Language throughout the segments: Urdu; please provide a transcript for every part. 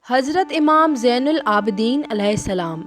حضرت امام زین العابدین علیہ السلام،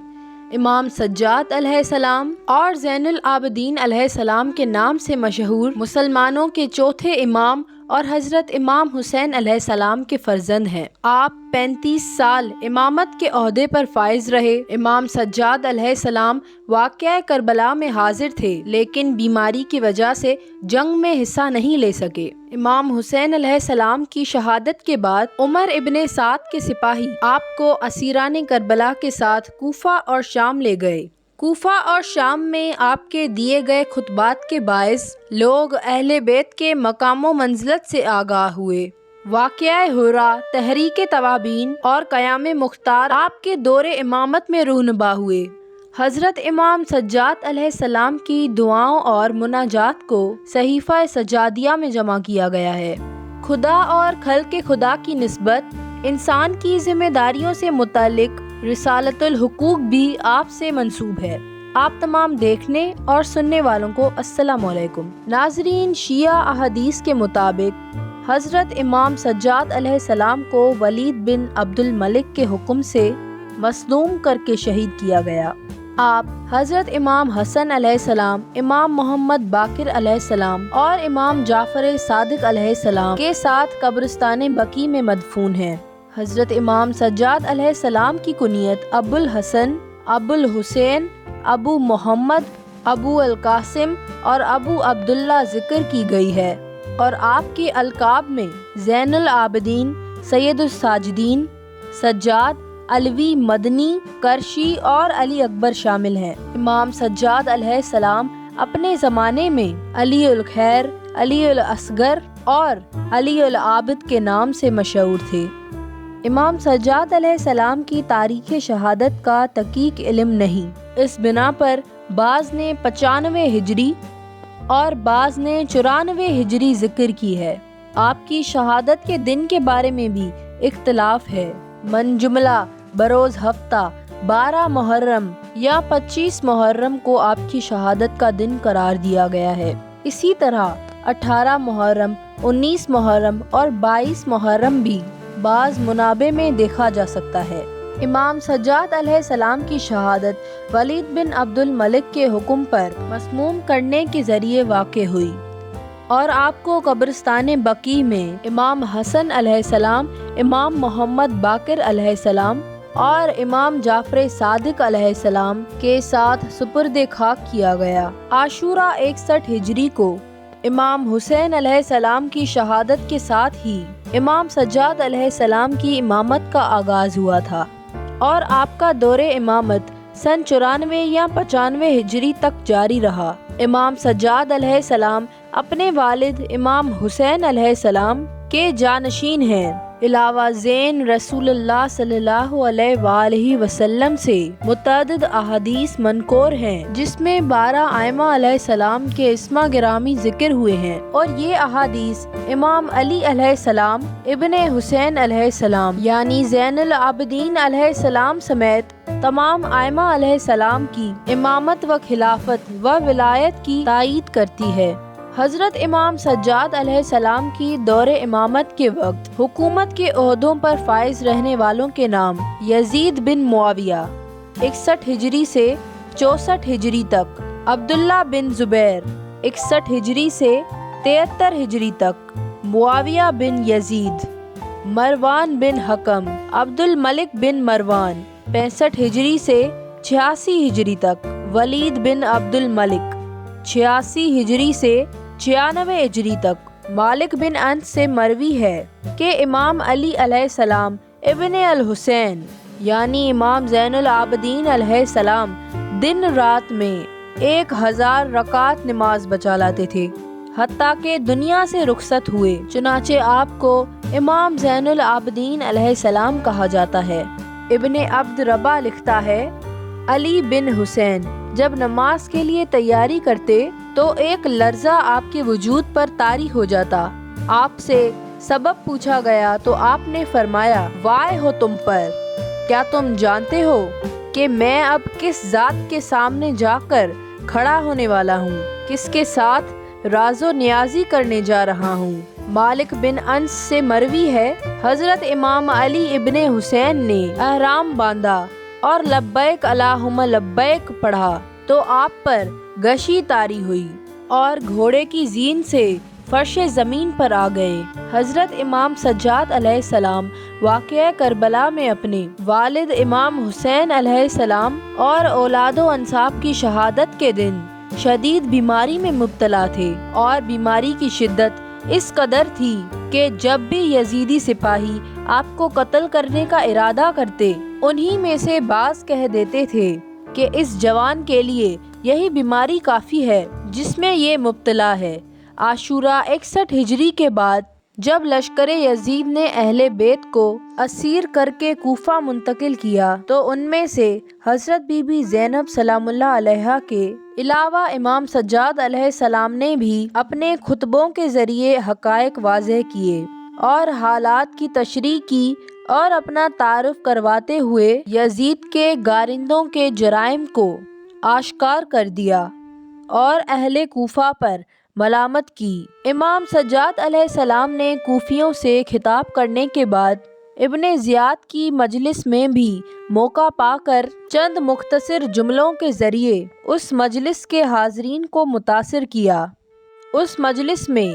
امام سجاد علیہ السلام اور زین العابدین علیہ السلام کے نام سے مشہور مسلمانوں کے چوتھے امام اور حضرت امام حسین علیہ السلام کے فرزند ہیں۔ آپ 35 سال امامت کے عہدے پر فائز رہے۔ امام سجاد علیہ السلام واقعہ کربلا میں حاضر تھے لیکن بیماری کی وجہ سے جنگ میں حصہ نہیں لے سکے۔ امام حسین علیہ السلام کی شہادت کے بعد عمر ابن سعد کے سپاہی آپ کو اسیران کربلا کے ساتھ کوفہ اور شام لے گئے۔ کوفہ اور شام میں آپ کے دیے گئے خطبات کے باعث لوگ اہل بیت کے مقام و منزلت سے آگاہ ہوئے۔ واقعہ ہرا، تحریک توابین اور قیام مختار آپ کے دور امامت میں رونما ہوئے۔ حضرت امام سجاد علیہ السلام کی دعاؤں اور مناجات کو صحیفہ سجادیہ میں جمع کیا گیا ہے۔ خدا اور خلق خدا کی نسبت انسان کی ذمہ داریوں سے متعلق رسالۃ الحقوق بھی آپ سے منسوب ہے۔ آپ تمام دیکھنے اور سننے والوں کو السلام علیکم۔ ناظرین، شیعہ احادیث کے مطابق حضرت امام سجاد علیہ السلام کو ولید بن عبد الملک کے حکم سے مصدوم کر کے شہید کیا گیا۔ آپ حضرت امام حسن علیہ السلام، امام محمد باقر علیہ السلام اور امام جعفر صادق علیہ السلام کے ساتھ قبرستان بقیع میں مدفون ہیں۔ حضرت امام سجاد علیہ السلام کی کنیت ابو الحسن، ابو الحسین، ابو محمد، ابو القاسم اور ابو عبداللہ ذکر کی گئی ہے اور آپ کے القاب میں زین العابدین، سید الساجدین، سجاد، علوی، مدنی، کرشی اور علی اکبر شامل ہیں۔ امام سجاد علیہ السلام اپنے زمانے میں علی الخیر، علی الاصغر اور علی العابد کے نام سے مشہور تھے۔ امام سجاد علیہ السلام کی تاریخ شہادت کا دقیق علم نہیں، اس بنا پر بعض نے 95 ہجری اور بعض نے 94 ہجری ذکر کی ہے۔ آپ کی شہادت کے دن کے بارے میں بھی اختلاف ہے۔ من جملہ بروز ہفتہ 12 محرم یا 25 محرم کو آپ کی شہادت کا دن قرار دیا گیا ہے۔ اسی طرح 18 محرم، 19 محرم اور 22 محرم بھی بعض منابع میں دیکھا جا سکتا ہے۔ امام سجاد علیہ السلام کی شہادت ولید بن عبد الملک کے حکم پر مسموم کرنے کے ذریعے واقع ہوئی اور آپ کو قبرستان بقیع میں امام حسن علیہ السلام، امام محمد باقر علیہ السلام اور امام جعفر صادق علیہ السلام کے ساتھ سپرد خاک کیا گیا۔ عاشوراء 61 ہجری کو امام حسین علیہ السلام کی شہادت کے ساتھ ہی امام سجاد علیہ السلام کی امامت کا آغاز ہوا تھا اور آپ کا دور امامت سن 94 یا 95 ہجری تک جاری رہا۔ امام سجاد علیہ السلام اپنے والد امام حسین علیہ السلام کے جانشین ہیں۔ علاوہ زین رسول اللہ صلی اللہ علیہ وآلہ وسلم سے متعدد احادیث منقور ہیں جس میں 12 ائمہ علیہ السلام کے اسما گرامی ذکر ہوئے ہیں، اور یہ احادیث امام علی علیہ السلام، ابن حسین علیہ السلام یعنی زین العابدین علیہ السلام سمیت تمام ائمہ علیہ السلام کی امامت و خلافت و ولایت کی تائید کرتی ہے۔ حضرت امام سجاد علیہ السلام کی دور امامت کے وقت حکومت کے عہدوں پر فائز رہنے والوں کے نام یزید بن معاویہ 61 ہجری سے 64 ہجری تک، عبداللہ بن زبیر 61 ہجری سے 73 ہجری تک، معاویہ بن یزید، مروان بن حکم، عبد الملک بن مروان 65 ہجری سے 86 ہجری تک، ولید بن عبد الملک 86 ہجری سے 96 ہجری تک۔ مالک بن انس سے مروی ہے کہ امام علی علیہ السلام ابن الحسین یعنی امام زین العابدین علیہ السلام دن رات میں 1000 رکعت نماز بچا لاتے تھے حتیٰ کہ دنیا سے رخصت ہوئے، چنانچہ آپ کو امام زین العابدین علیہ السلام کہا جاتا ہے۔ ابن عبد ربہ لکھتا ہے، علی بن حسین جب نماز کے لیے تیاری کرتے تو ایک لرزہ آپ کے وجود پر طاری ہو جاتا۔ آپ سے سبب پوچھا گیا تو آپ نے فرمایا، وائے ہو تم پر، کیا تم جانتے ہو کہ میں اب کس ذات کے سامنے جا کر کھڑا ہونے والا ہوں، کس کے ساتھ راز و نیازی کرنے جا رہا ہوں؟ مالک بن انس سے مروی ہے، حضرت امام علی ابن حسین نے احرام باندھا اور لبیک اللہم لبیک پڑھا تو آپ پر گشی طاری ہوئی اور گھوڑے کی زین سے فرش زمین پر آ گئے۔ حضرت امام سجاد علیہ السلام واقعہ کربلا میں اپنے والد امام حسین علیہ السلام اور اولاد و انساب کی شہادت کے دن شدید بیماری میں مبتلا تھے، اور بیماری کی شدت اس قدر تھی کہ جب بھی یزیدی سپاہی آپ کو قتل کرنے کا ارادہ کرتے، انہی میں سے بعض کہہ دیتے تھے کہ اس جوان کے لیے یہی بیماری کافی ہے جس میں یہ مبتلا ہے۔ عاشوراء 61 ہجری کے بعد جب لشکر یزید نے اہل بیت کو اسیر کر کے کوفہ منتقل کیا تو ان میں سے حضرت بی بی زینب سلام اللہ علیہا کے علاوہ امام سجاد علیہ السلام نے بھی اپنے خطبوں کے ذریعے حقائق واضح کیے اور حالات کی تشریح کی اور اپنا تعارف کرواتے ہوئے یزید کے گارندوں کے جرائم کو آشکار کر دیا اور اہل کوفہ پر ملامت کی۔ امام سجاد علیہ السلام نے کوفیوں سے خطاب کرنے کے بعد ابن زیاد کی مجلس میں بھی موقع پا کر چند مختصر جملوں کے ذریعے اس مجلس کے حاضرین کو متاثر کیا۔ اس مجلس میں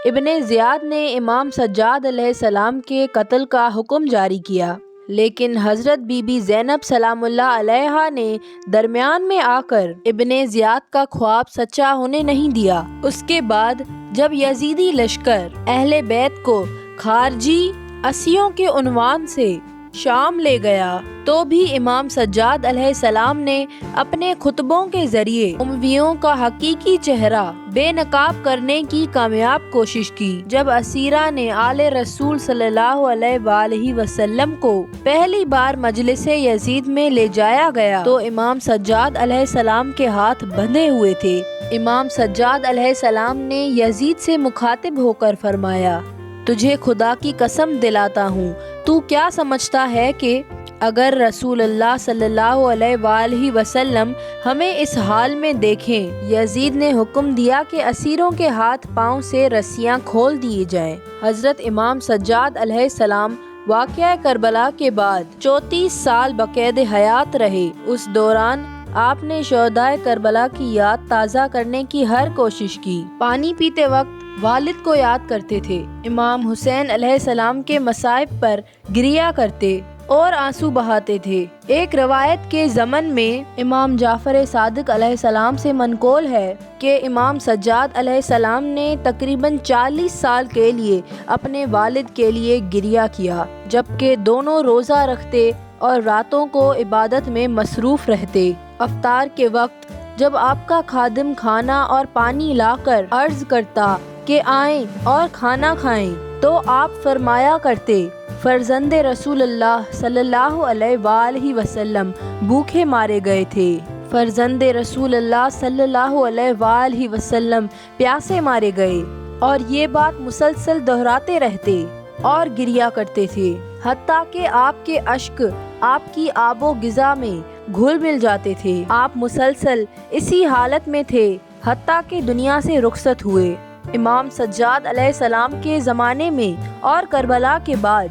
ابن زیاد نے امام سجاد علیہ السلام کے قتل کا حکم جاری کیا، لیکن حضرت بی بی زینب سلام اللہ علیہا نے درمیان میں آ کر ابن زیاد کا خواب سچا ہونے نہیں دیا۔ اس کے بعد جب یزیدی لشکر اہل بیت کو خارجی اسیروں کے عنوان سے شام لے گیا تو بھی امام سجاد علیہ السلام نے اپنے خطبوں کے ذریعے امویوں کا حقیقی چہرہ بے نقاب کرنے کی کامیاب کوشش کی۔ جب اسیرہ نے آل رسول صلی اللہ علیہ وآلہ وسلم کو پہلی بار مجلس یزید میں لے جایا گیا تو امام سجاد علیہ السلام کے ہاتھ بندھے ہوئے تھے۔ امام سجاد علیہ السلام نے یزید سے مخاطب ہو کر فرمایا، تجھے خدا کی قسم دلاتا ہوں، تو کیا سمجھتا ہے کہ اگر رسول اللہ صلی اللہ علیہ وآلہ وسلم ہمیں اس حال میں دیکھیں؟ یزید نے حکم دیا کہ اسیروں کے ہاتھ پاؤں سے رسیاں کھول دیے جائیں۔ حضرت امام سجاد علیہ السلام واقعہ کربلا کے بعد 34 سال بقید حیات رہے۔ اس دوران آپ نے شہدائے کربلا کی یاد تازہ کرنے کی ہر کوشش کی۔ پانی پیتے وقت والد کو یاد کرتے تھے، امام حسین علیہ السلام کے مصائب پر گریہ کرتے اور آنسو بہاتے تھے۔ ایک روایت کے ضمن میں امام جعفر صادق علیہ السلام سے منقول ہے کہ امام سجاد علیہ السلام نے تقریباً 40 سال کے لیے اپنے والد کے لیے گریہ کیا، جبکہ دونوں روزہ رکھتے اور راتوں کو عبادت میں مصروف رہتے۔ افطار کے وقت جب آپ کا خادم کھانا اور پانی لا کر عرض کرتا کہ آئیں اور کھانا کھائیں تو آپ فرمایا کرتے، فرزند رسول اللہ صلی اللہ علیہ وآلہ وسلم بھوکے مارے گئے تھے، فرزند رسول اللہ صلی اللہ علیہ وآلہ وسلم پیاسے مارے گئے، اور یہ بات مسلسل دہراتے رہتے اور گریہ کرتے تھے، حتیٰ کہ آپ کے اشک آپ کی آب و غذا میں گھل مل جاتے تھے۔ آپ مسلسل اسی حالت میں تھے حتیٰ کہ دنیا سے رخصت ہوئے۔ امام سجاد علیہ السلام کے زمانے میں اور کربلا کے بعد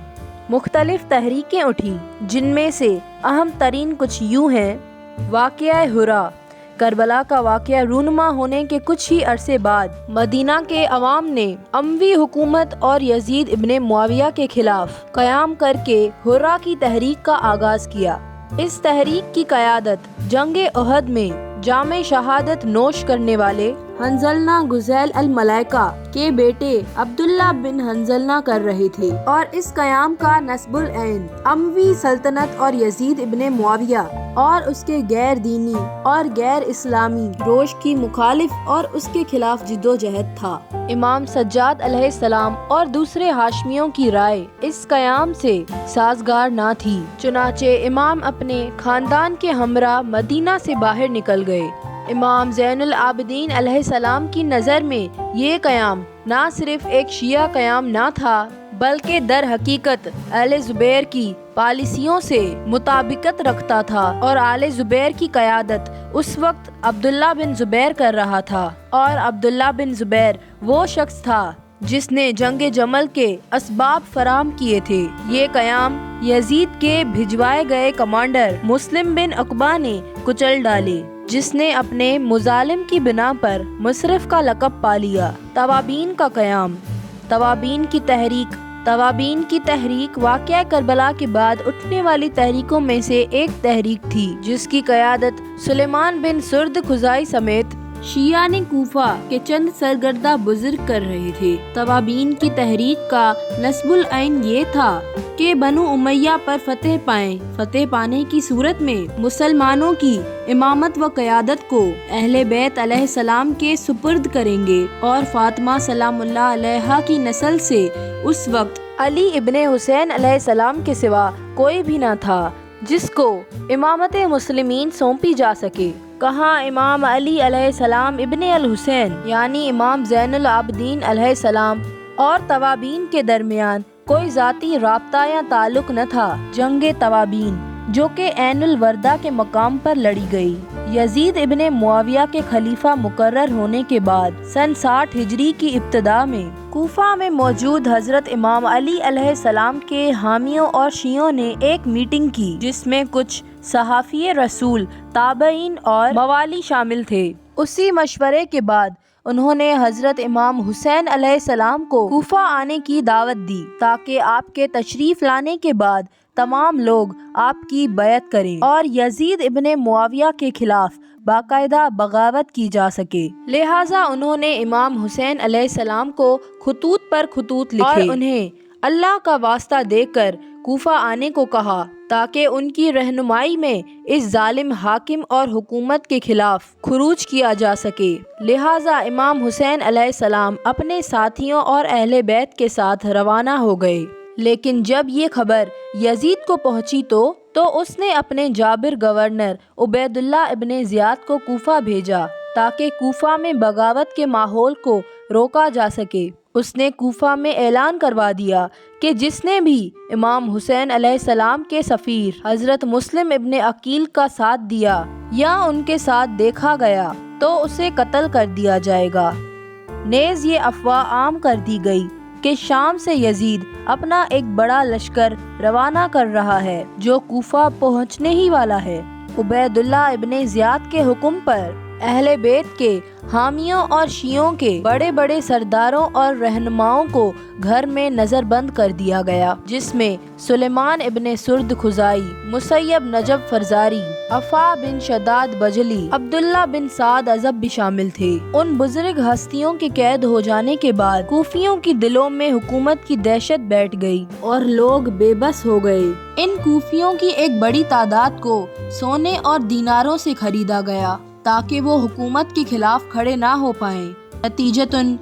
مختلف تحریکیں اٹھیں، جن میں سے اہم ترین کچھ یوں ہیں۔ واقعہ ہرا، کربلا کا واقعہ رونما ہونے کے کچھ ہی عرصے بعد مدینہ کے عوام نے اموی حکومت اور یزید ابن معاویہ کے خلاف قیام کر کے ہرا کی تحریک کا آغاز کیا۔ اس تحریک کی قیادت جنگ احد میں جام شہادت نوش کرنے والے حنظلہ غزیل الملائکہ کے بیٹے عبداللہ بن حنظلہ کر رہے تھے، اور اس قیام کا نصب العین اموی سلطنت اور یزید ابن معاویہ اور اس کے غیر دینی اور غیر اسلامی روش کی مخالف اور اس کے خلاف جدوجہد تھا۔ امام سجاد علیہ السلام اور دوسرے ہاشمیوں کی رائے اس قیام سے سازگار نہ تھی، چنانچہ امام اپنے خاندان کے ہمراہ مدینہ سے باہر نکل گئے۔ امام زین العابدین علیہ السلام کی نظر میں یہ قیام نہ صرف ایک شیعہ قیام نہ تھا، بلکہ در حقیقت آل زبیر کی پالیسیوں سے مطابقت رکھتا تھا، اور آل زبیر کی قیادت اس وقت عبداللہ بن زبیر کر رہا تھا، اور عبداللہ بن زبیر وہ شخص تھا جس نے جنگ جمل کے اسباب فراہم کیے تھے۔ یہ قیام یزید کے بھجوائے گئے کمانڈر مسلم بن عقبہ نے کچل ڈالے، جس نے اپنے مظالم کی بنا پر مصرف کا لقب پا لیا۔ توابین کا قیام۔ توابین کی تحریک واقعہ کربلا کے بعد اٹھنے والی تحریکوں میں سے ایک تحریک تھی، جس کی قیادت سلیمان بن سرد خزاعی سمیت شیعہ کوفہ کے چند سرگردہ بزرگ کر رہے تھے۔ توابین کی تحریک کا نصب العین یہ تھا کہ بنو امیہ پر فتح پانے کی صورت میں مسلمانوں کی امامت و قیادت کو اہل بیت علیہ السلام کے سپرد کریں گے، اور فاطمہ سلام اللہ علیہا کی نسل سے اس وقت علی ابن حسین علیہ السلام کے سوا کوئی بھی نہ تھا جس کو امامت مسلمین سونپی جا سکے۔ کہاں امام علی علیہ السلام ابن الحسین یعنی امام زین العابدین علیہ السلام اور توابین کے درمیان کوئی ذاتی رابطہ یا تعلق نہ تھا۔ جنگ توابین، جو کہ عین الوردہ کے مقام پر لڑی گئی، یزید ابن معاویہ کے خلیفہ مقرر ہونے کے بعد سن 60 ہجری کی ابتدا میں کوفہ میں موجود حضرت امام علی علیہ السلام کے حامیوں اور شیعوں نے ایک میٹنگ کی، جس میں کچھ صحافی رسول، تابعین اور موالی شامل تھے۔ اسی مشورے کے بعد انہوں نے حضرت امام حسین علیہ السلام کو کوفہ آنے کی دعوت دی، تاکہ آپ کے تشریف لانے کے بعد تمام لوگ آپ کی بیعت کریں اور یزید ابن معاویہ کے خلاف باقاعدہ بغاوت کی جا سکے۔ لہٰذا انہوں نے امام حسین علیہ السلام کو خطوط پر خطوط لکھے اور انہیں اللہ کا واسطہ دے کر کوفہ آنے کو کہا، تاکہ ان کی رہنمائی میں اس ظالم حاکم اور حکومت کے خلاف خروج کیا جا سکے۔ لہٰذا امام حسین علیہ السلام اپنے ساتھیوں اور اہل بیت کے ساتھ روانہ ہو گئے، لیکن جب یہ خبر یزید کو پہنچی تو اس نے اپنے جابر گورنر عبید اللہ ابن زیاد کو کوفہ بھیجا، تاکہ کوفہ میں بغاوت کے ماحول کو روکا جا سکے۔ اس نے کوفہ میں اعلان کروا دیا کہ جس نے بھی امام حسین علیہ السلام کے سفیر حضرت مسلم ابن عقیل کا ساتھ دیا یا ان کے ساتھ دیکھا گیا تو اسے قتل کر دیا جائے گا۔ نیز یہ افواہ عام کر دی گئی کہ شام سے یزید اپنا ایک بڑا لشکر روانہ کر رہا ہے، جو کوفہ پہنچنے ہی والا ہے۔ عبید اللہ ابن زیاد کے حکم پر اہل بیت کے حامیوں اور شیعوں کے بڑے بڑے سرداروں اور رہنماؤں کو گھر میں نظر بند کر دیا گیا، جس میں سلیمان ابن سرد خزاعی، مسیب نجب فرزاری، عفا بن شداد بجلی، عبداللہ بن سعد ازب بھی شامل تھے۔ ان بزرگ ہستیوں کے قید ہو جانے کے بعد کوفیوں کی دلوں میں حکومت کی دہشت بیٹھ گئی اور لوگ بے بس ہو گئے۔ ان کوفیوں کی ایک بڑی تعداد کو سونے اور دیناروں سے خریدا گیا تاکہ وہ حکومت کے خلاف کھڑے نہ ہو پائیں۔ نتیجتاً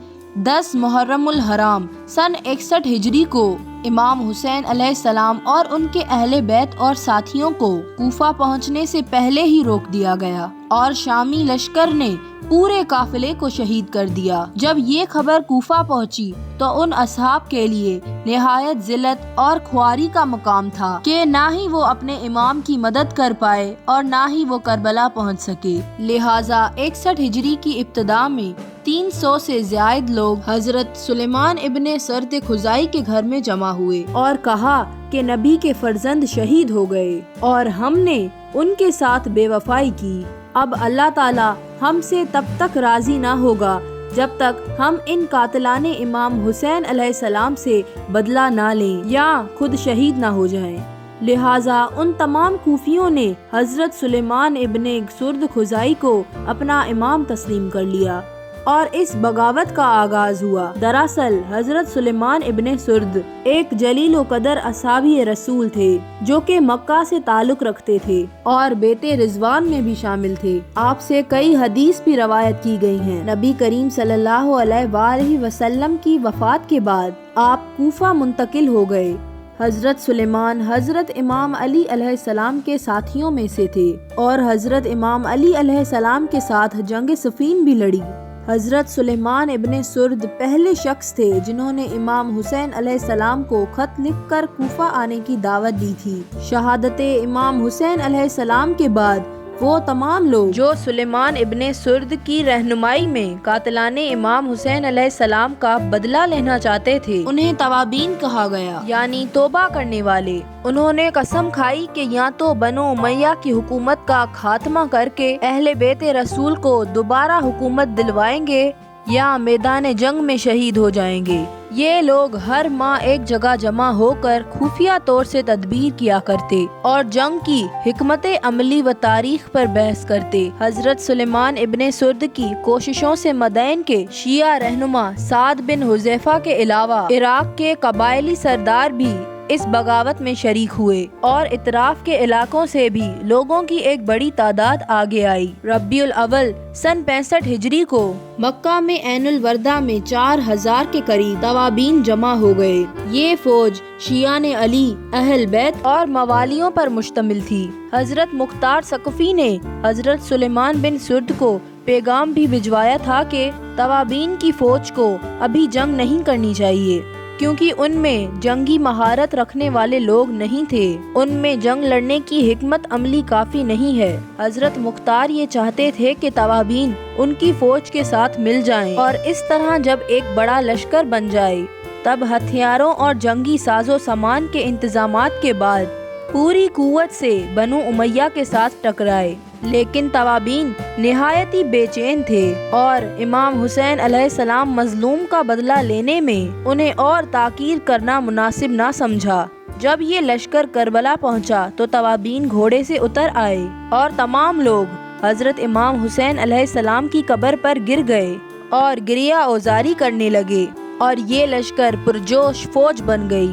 10 محرم الحرام سن 61 ہجری کو امام حسین علیہ السلام اور ان کے اہل بیت اور ساتھیوں کو کوفہ پہنچنے سے پہلے ہی روک دیا گیا، اور شامی لشکر نے پورے قافلے کو شہید کر دیا۔ جب یہ خبر کوفہ پہنچی تو ان اصحاب کے لیے نہایت ذلت اور خواری کا مقام تھا کہ نہ ہی وہ اپنے امام کی مدد کر پائے اور نہ ہی وہ کربلا پہنچ سکے۔ لہٰذا 61 ہجری کی ابتدا میں 300 سے زائد لوگ حضرت سلیمان ابن سرد خزاعی کے گھر میں جمع ہوئے اور کہا کہ نبی کے فرزند شہید ہو گئے اور ہم نے ان کے ساتھ بے وفائی کی۔ اب اللہ تعالی ہم سے تب تک راضی نہ ہوگا جب تک ہم ان قاتلان امام حسین علیہ السلام سے بدلہ نہ لیں یا خود شہید نہ ہو جائیں۔ لہٰذا ان تمام کوفیوں نے حضرت سلیمان ابن سرد خزاعی کو اپنا امام تسلیم کر لیا اور اس بغاوت کا آغاز ہوا۔ دراصل حضرت سلیمان ابن سرد ایک جلیل و قدر اصحابی رسول تھے جو کہ مکہ سے تعلق رکھتے تھے اور بیت رضوان میں بھی شامل تھے۔ آپ سے کئی حدیث بھی روایت کی گئی ہیں۔ نبی کریم صلی اللہ علیہ وآلہ وسلم کی وفات کے بعد آپ کوفہ منتقل ہو گئے۔ حضرت سلیمان حضرت امام علی علیہ السلام کے ساتھیوں میں سے تھے اور حضرت امام علی علیہ السلام کے ساتھ جنگ صفین بھی لڑی۔ حضرت سلیمان ابن سرد پہلے شخص تھے جنہوں نے امام حسین علیہ السلام کو خط لکھ کر کوفہ آنے کی دعوت دی تھی۔ شہادت امام حسین علیہ السلام کے بعد وہ تمام لوگ جو سلیمان ابن سرد کی رہنمائی میں قاتلانے امام حسین علیہ السلام کا بدلہ لینا چاہتے تھے انہیں توابین کہا گیا، یعنی توبہ کرنے والے۔ انہوں نے قسم کھائی کہ یا تو بنو امیہ کی حکومت کا خاتمہ کر کے اہل بیت رسول کو دوبارہ حکومت دلوائیں گے یا میدان جنگ میں شہید ہو جائیں گے۔ یہ لوگ ہر ماہ ایک جگہ جمع ہو کر خفیہ طور سے تدبیر کیا کرتے اور جنگ کی حکمت عملی و تاریخ پر بحث کرتے۔ حضرت سلیمان ابن سرد کی کوششوں سے مدائن کے شیعہ رہنما سعد بن حذیفہ کے علاوہ عراق کے قبائلی سردار بھی اس بغاوت میں شریک ہوئے اور اطراف کے علاقوں سے بھی لوگوں کی ایک بڑی تعداد آگے آئی۔ ربیع الاول سن 65 ہجری کو مکہ میں عین الوردہ میں 4000 کے قریب توابین جمع ہو گئے۔ یہ فوج شیعان علی، اہل بیت اور موالیوں پر مشتمل تھی۔ حضرت مختار ثقفی نے حضرت سلیمان بن سرد کو پیغام بھی بھجوایا تھا کہ توابین کی فوج کو ابھی جنگ نہیں کرنی چاہیے، کیونکہ ان میں جنگی مہارت رکھنے والے لوگ نہیں تھے، ان میں جنگ لڑنے کی حکمت عملی کافی نہیں ہے۔ حضرت مختار یہ چاہتے تھے کہ توابین ان کی فوج کے ساتھ مل جائیں اور اس طرح جب ایک بڑا لشکر بن جائے تب ہتھیاروں اور جنگی ساز و سامان کے انتظامات کے بعد پوری قوت سے بنو امیہ کے ساتھ ٹکرائے۔ لیکن توابین نہایت ہی بے چین تھے اور امام حسین علیہ السلام مظلوم کا بدلہ لینے میں انہیں اور تاخیر کرنا مناسب نہ سمجھا۔ جب یہ لشکر کربلا پہنچا تو توابین گھوڑے سے اتر آئے اور تمام لوگ حضرت امام حسین علیہ السلام کی قبر پر گر گئے اور گریہ اوزاری کرنے لگے اور یہ لشکر پرجوش فوج بن گئی۔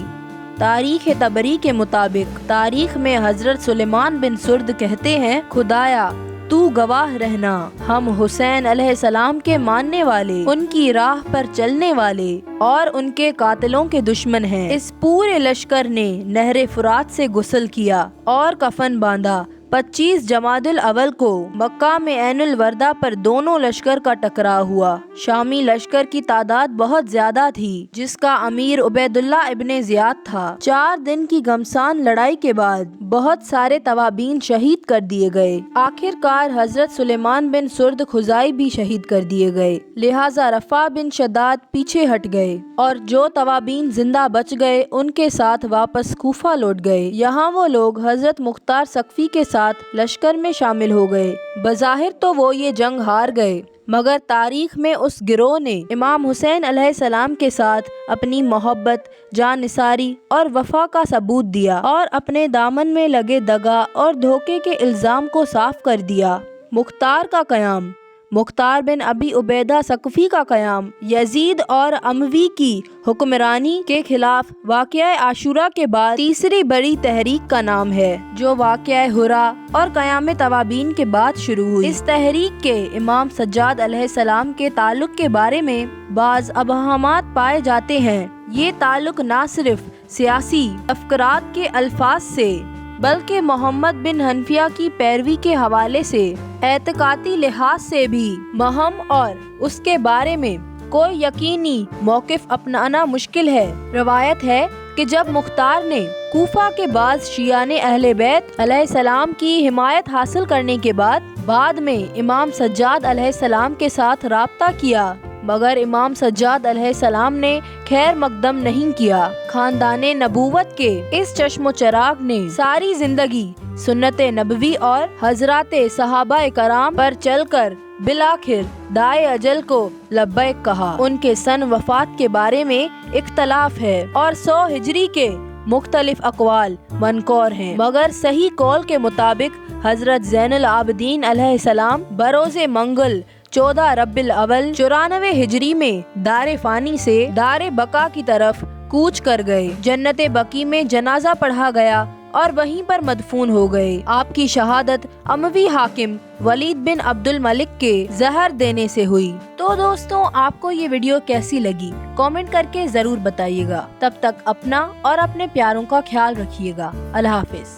تاریخ طبری کے مطابق تاریخ میں حضرت سلیمان بن سرد کہتے ہیں، خدایا تو گواہ رہنا، ہم حسین علیہ السلام کے ماننے والے، ان کی راہ پر چلنے والے اور ان کے قاتلوں کے دشمن ہیں۔ اس پورے لشکر نے نہر فرات سے غسل کیا اور کفن باندھا۔ 25 جمادی الاول کو مکہ میں عین الوردہ پر دونوں لشکر کا ٹکراؤ ہوا۔ شامی لشکر کی تعداد بہت زیادہ تھی جس کا امیر عبید اللہ ابن زیاد تھا۔ 4 دن کی گھمسان لڑائی کے بعد بہت سارے توابین شہید کر دیے گئے۔ آخر کار حضرت سلیمان بن سرد خزائی بھی شہید کر دیے گئے، لہٰذا رفاع بن شداد پیچھے ہٹ گئے اور جو توابین زندہ بچ گئے ان کے ساتھ واپس کوفہ لوٹ گئے۔ یہاں وہ لوگ حضرت مختار ثقفی کے ساتھ لشکر میں شامل ہو گئے۔ بظاہر تو وہ یہ جنگ ہار گئے، مگر تاریخ میں اس گروہ نے امام حسین علیہ السلام کے ساتھ اپنی محبت، جان نثاری اور وفا کا ثبوت دیا اور اپنے دامن میں لگے دغا اور دھوکے کے الزام کو صاف کر دیا۔ مختار کا قیام، مختار بن ابی عبیدہ ثقفی کا قیام یزید اور اموی کی حکمرانی کے خلاف واقعہ عاشورہ کے بعد تیسری بڑی تحریک کا نام ہے، جو واقعہ ہرا اور قیام توابین کے بعد شروع ہوئی۔ اس تحریک کے امام سجاد علیہ السلام کے تعلق کے بارے میں بعض ابہامات پائے جاتے ہیں۔ یہ تعلق نہ صرف سیاسی افکارات کے الفاظ سے بلکہ محمد بن حنفیہ کی پیروی کے حوالے سے اعتقادی لحاظ سے بھی مہم اور اس کے بارے میں کوئی یقینی موقف اپنانا مشکل ہے۔ روایت ہے کہ جب مختار نے کوفہ کے بعض شیعان اہل بیت علیہ السلام کی حمایت حاصل کرنے کے بعد میں امام سجاد علیہ السلام کے ساتھ رابطہ کیا، مگر امام سجاد علیہ السلام نے خیر مقدم نہیں کیا۔ خاندان نبوت کے اس چشم و چراغ نے ساری زندگی سنت نبوی اور حضرات صحابہ کرام پر چل کر بالآخر دائے اجل کو لبیک کہا۔ ان کے سن وفات کے بارے میں اختلاف ہے اور 100 ہجری کے مختلف اقوال منقور ہیں، مگر صحیح قول کے مطابق حضرت زین العابدین علیہ السلام بروز منگل 14 ربیع الاول 94 ہجری میں دار فانی سے دار بقا کی طرف کوچ کر گئے۔ جنت بقی میں جنازہ پڑھا گیا اور وہیں پر مدفون ہو گئے۔ آپ کی شہادت اموی حاکم ولید بن عبد الملک کے زہر دینے سے ہوئی۔ تو دوستوں، آپ کو یہ ویڈیو کیسی لگی؟ کامنٹ کر کے ضرور بتائیے گا۔ تب تک اپنا اور اپنے پیاروں کا خیال رکھیے گا۔ اللہ حافظ۔